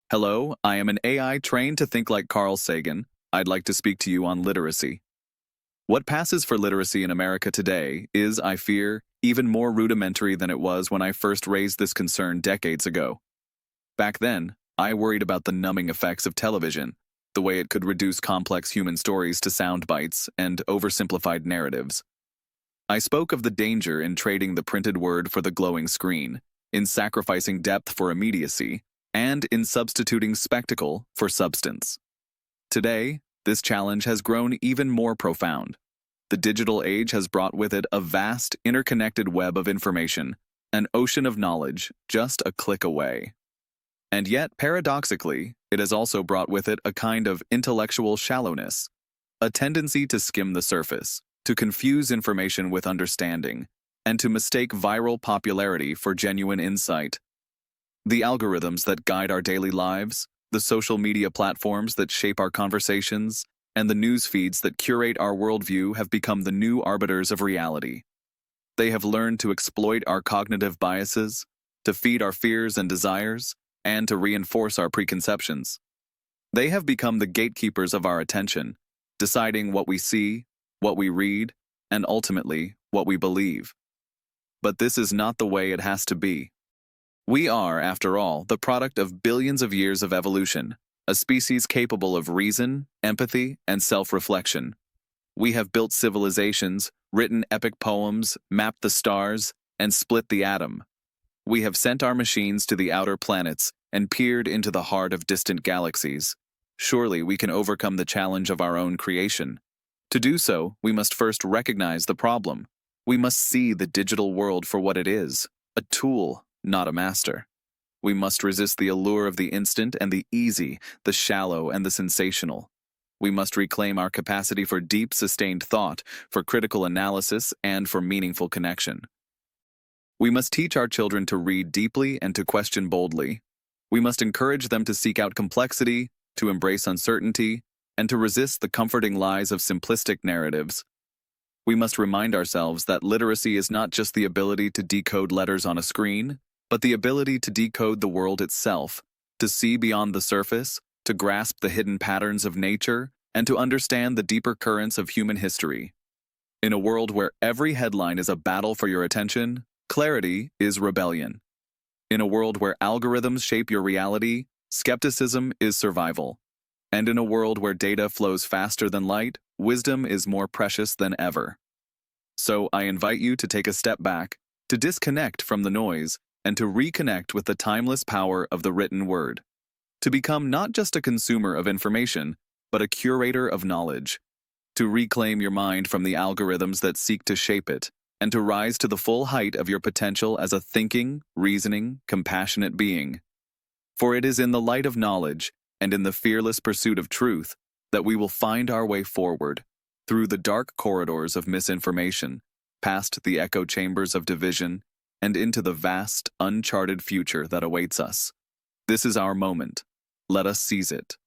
Hello, I am an AI trained to think like Carl Sagan. I'd like to speak to you on literacy. What passes for literacy in America today is, I fear, even more rudimentary than it was when I first raised this concern decades ago. Back then, I worried about the numbing effects of television, the way it could reduce complex human stories to sound bites and oversimplified narratives. I spoke of the danger in trading the printed word for the glowing screen, in sacrificing depth for immediacy, and in substituting spectacle for substance. Today, this challenge has grown even more profound. The digital age has brought with it a vast, interconnected web of information, an ocean of knowledge just a click away. And yet, paradoxically, it has also brought with it a kind of intellectual shallowness, a tendency to skim the surface, to confuse information with understanding, and to mistake viral popularity for genuine insight. The algorithms that guide our daily lives, the social media platforms that shape our conversations, and the news feeds that curate our worldview have become the new arbiters of reality. They have learned to exploit our cognitive biases, to feed our fears and desires, and to reinforce our preconceptions. They have become the gatekeepers of our attention, deciding what we see, what we read, and ultimately, what we believe. But this is not the way it has to be. We are, after all, the product of billions of years of evolution, a species capable of reason, empathy, and self-reflection. We have built civilizations, written epic poems, mapped the stars, and split the atom. We have sent our machines to the outer planets and peered into the heart of distant galaxies. Surely we can overcome the challenge of our own creation. To do so, we must first recognize the problem. We must see the digital world for what it is, a tool, not a master. We must resist the allure of the instant and the easy, the shallow and the sensational. We must reclaim our capacity for deep, sustained thought, for critical analysis, and for meaningful connection. We must teach our children to read deeply and to question boldly. We must encourage them to seek out complexity, to embrace uncertainty, and to resist the comforting lies of simplistic narratives. We must remind ourselves that literacy is not just the ability to decode letters on a screen, but the ability to decode the world itself, to see beyond the surface, to grasp the hidden patterns of nature, and to understand the deeper currents of human history. In a world where every headline is a battle for your attention, clarity is rebellion. In a world where algorithms shape your reality, skepticism is survival. And in a world where data flows faster than light, wisdom is more precious than ever. So I invite you to take a step back, to disconnect from the noise, and to reconnect with the timeless power of the written word. To become not just a consumer of information, but a curator of knowledge. To reclaim your mind from the algorithms that seek to shape it, and to rise to the full height of your potential as a thinking, reasoning, compassionate being. For it is in the light of knowledge, and in the fearless pursuit of truth, that we will find our way forward, through the dark corridors of misinformation, past the echo chambers of division, and into the vast, uncharted future that awaits us. This is our moment. Let us seize it.